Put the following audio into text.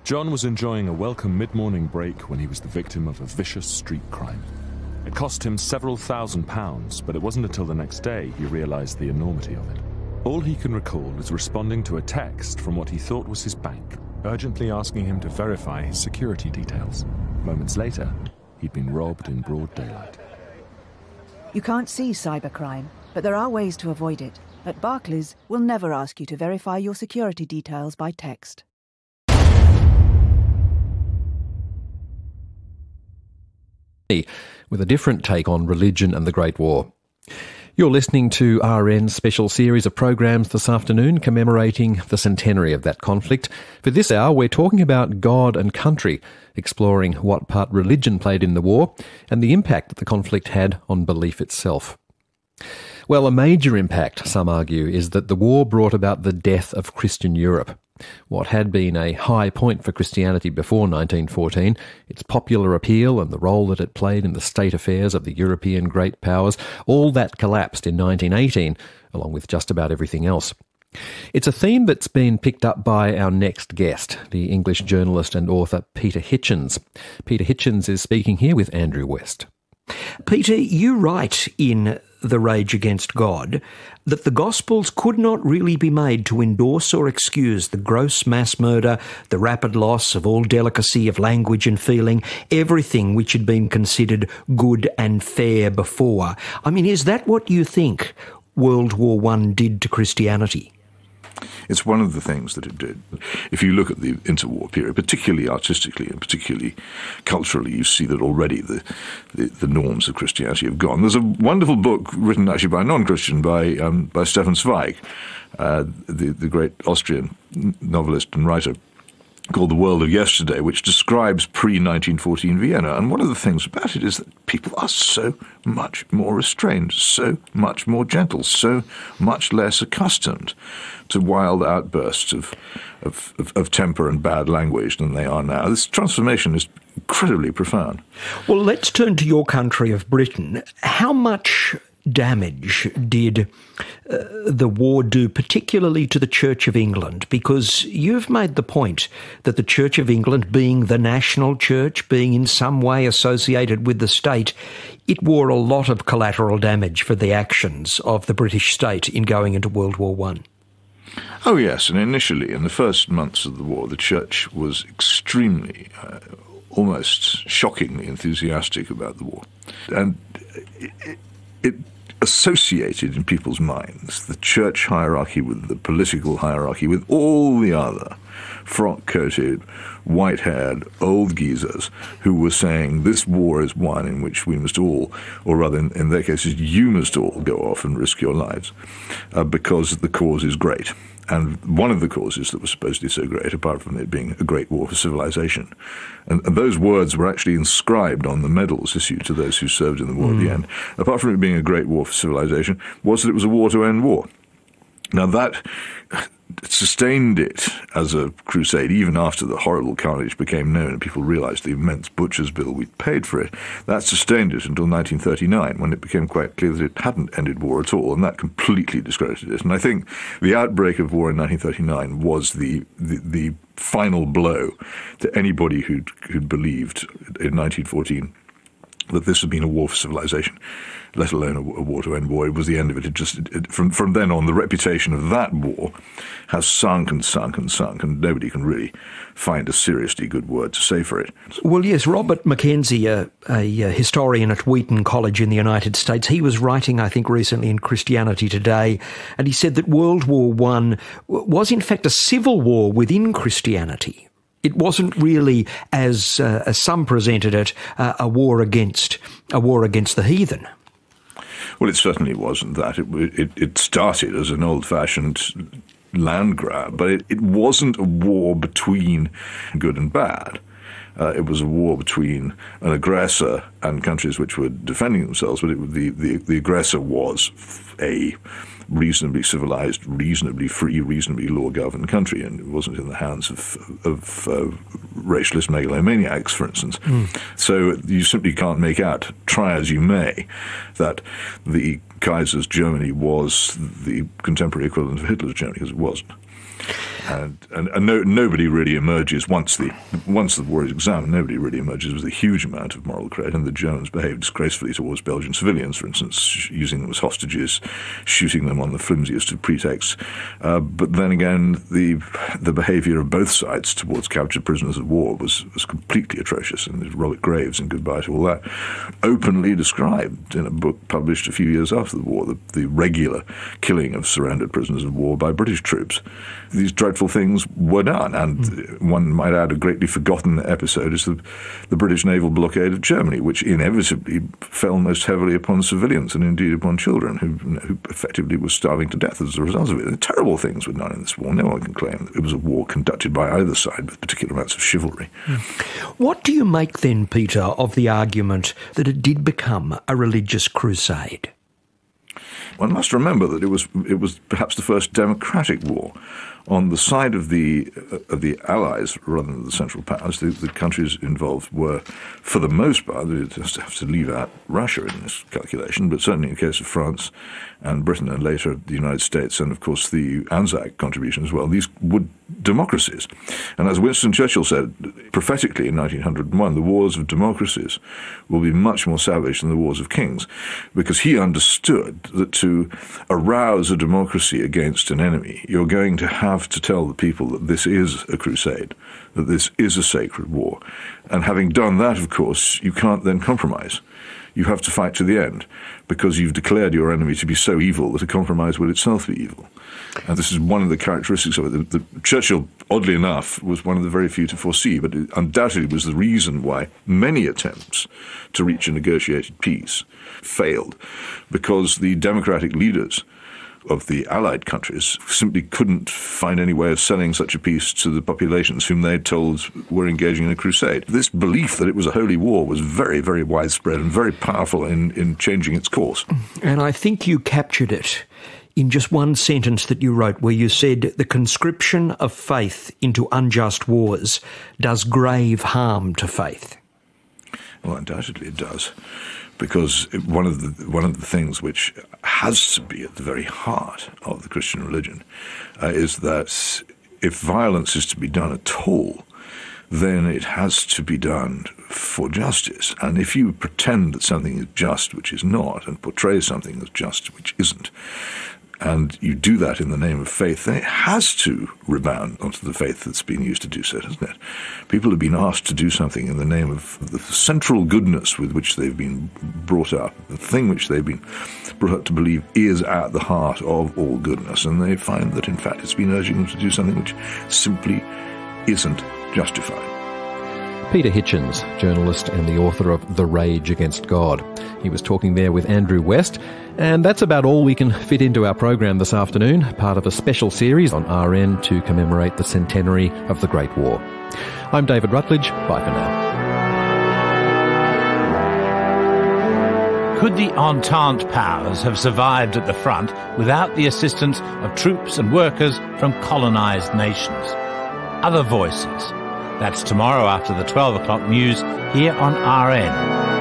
John was enjoying a welcome mid-morning break when he was the victim of a vicious street crime. It cost him several £1,000s, but it wasn't until the next day he realised the enormity of it. All he can recall is responding to a text from what he thought was his bank, urgently asking him to verify his security details. Moments later, he'd been robbed in broad daylight. You can't see cybercrime, but there are ways to avoid it. At Barclays, we'll never ask you to verify your security details by text. With a different take on religion and the Great War. You're listening to RN's special series of programs this afternoon commemorating the centenary of that conflict. For this hour, we're talking about God and country, exploring what part religion played in the war and the impact that the conflict had on belief itself. Well, a major impact, some argue, is that the war brought about the death of Christian Europe. What had been a high point for Christianity before 1914, its popular appeal and the role that it played in the state affairs of the European great powers, all that collapsed in 1918, along with just about everything else. It's a theme that's been picked up by our next guest, the English journalist and author Peter Hitchens. Peter Hitchens is speaking here with Andrew West. Peter, you write in The Rage Against God that the Gospels could not really be made to endorse or excuse the gross mass murder, the rapid loss of all delicacy of language and feeling, everything which had been considered good and fair before. I mean, is that what you think World War I did to Christianity? It's one of the things that it did. If you look at the interwar period, particularly artistically and particularly culturally, you see that already the norms of Christianity have gone. There's a wonderful book written actually by a non-Christian, by Stefan Zweig, the great Austrian novelist and writer, called The World of Yesterday, which describes pre-1914 Vienna. And one of the things about it is that people are so much more restrained, so much more gentle, so much less accustomed to wild outbursts of temper and bad language than they are now. This transformation is incredibly profound. Well, let's turn to your country of Britain. How much damage did the war do, particularly to the Church of England? Because you've made the point that the Church of England, being the national church, being in some way associated with the state, it wore a lot of collateral damage for the actions of the British state in going into World War I. Oh yes, and initially, in the first months of the war, the Church was extremely, almost shockingly enthusiastic about the war. And it associated in people's minds the church hierarchy with the political hierarchy, with all the other frock-coated, white-haired, old geezers who were saying this war is one in which we must all, or rather in their cases, you must all go off and risk your lives because the cause is great. And one of the causes that was supposedly so great, apart from it being a great war for civilization, and those words were actually inscribed on the medals issued to those who served in the war at the end, apart from it being a great war for civilization, was that it was a war to end war. Now that sustained it as a crusade, even after the horrible carnage became known and people realized the immense butcher's bill we'd paid for it. That sustained it until 1939, when it became quite clear that it hadn't ended war at all, and that completely discredited it. And I think the outbreak of war in 1939 was the final blow to anybody who'd believed in 1914 that this had been a war for civilization, let alone a war to end war. It was the end of it. From then on, the reputation of that war has sunk and sunk and sunk, and nobody can really find a seriously good word to say for it. Well, yes, Robert Mackenzie, a historian at Wheaton College in the United States, he was writing, I think, recently in Christianity Today, and he said that World War I was in fact a civil war within Christianity. It wasn't really, as some presented it, a war against the heathen. Well, it certainly wasn't that. It started as an old-fashioned land grab, but it wasn't a war between good and bad. It was a war between an aggressor and countries which were defending themselves, but the aggressor was a reasonably civilized, reasonably free, reasonably law-governed country, and it wasn't in the hands of racialist megalomaniacs, for instance. So you simply can't make out, try as you may, that the Kaiser's Germany was the contemporary equivalent of Hitler's Germany, because it wasn't. Nobody really emerges once the war is examined. Nobody really emerges with a huge amount of moral credit. And the Germans behaved disgracefully towards Belgian civilians, for instance, using them as hostages, shooting them on the flimsiest of pretexts. But then again, the behaviour of both sides towards captured prisoners of war was completely atrocious. And Robert Graves, in Goodbye to All That, openly described in a book published a few years after the war the regular killing of surrendered prisoners of war by British troops. These dreadful things were done, and one might add a greatly forgotten episode is the British naval blockade of Germany, which inevitably fell most heavily upon civilians and indeed upon children who effectively were starving to death as a result of it. And terrible things were done in this war. No one can claim that it was a war conducted by either side with particular amounts of chivalry. What do you make then, Peter, of the argument that it did become a religious crusade? One must remember that it was perhaps the first democratic war. On the side of the Allies rather than the Central Powers, the countries involved were, for the most part, you just have to leave out Russia in this calculation, but certainly in the case of France and Britain and later the United States and, of course, the Anzac contribution as well, these were democracies. And as Winston Churchill said prophetically in 1901, the wars of democracies will be much more savage than the wars of kings, because he understood that to arouse a democracy against an enemy, you're going to have to tell the people that this is a crusade, that this is a sacred war. And having done that, of course, you can't then compromise. You have to fight to the end, because you've declared your enemy to be so evil that a compromise will itself be evil. And this is one of the characteristics of it. Churchill, oddly enough, was one of the very few to foresee, but it undoubtedly was the reason why many attempts to reach a negotiated peace failed, because the democratic leaders of the Allied countries simply couldn't find any way of selling such a peace to the populations whom they told were engaging in a crusade. This belief that it was a holy war was very, very widespread and very powerful in changing its course. And I think you captured it in just one sentence that you wrote, where you said, the conscription of faith into unjust wars does grave harm to faith. Well, undoubtedly it does. Because one of the things which has to be at the very heart of the Christian religion is that if violence is to be done at all, then it has to be done for justice. And if you pretend that something is just which is not, and portray something as just which isn't, and you do that in the name of faith, then it has to rebound onto the faith that's been used to do so, doesn't it? People have been asked to do something in the name of the central goodness with which they've been brought up, the thing which they've been brought up to believe is at the heart of all goodness, and they find that, in fact, it's been urging them to do something which simply isn't justified. Peter Hitchens, journalist and the author of The Rage Against God. He was talking there with Andrew West. And that's about all we can fit into our program this afternoon, part of a special series on RN to commemorate the centenary of the Great War. I'm David Rutledge. Bye for now. Could the Entente powers have survived at the front without the assistance of troops and workers from colonised nations? Other voices. That's tomorrow after the 12 o'clock news here on RN.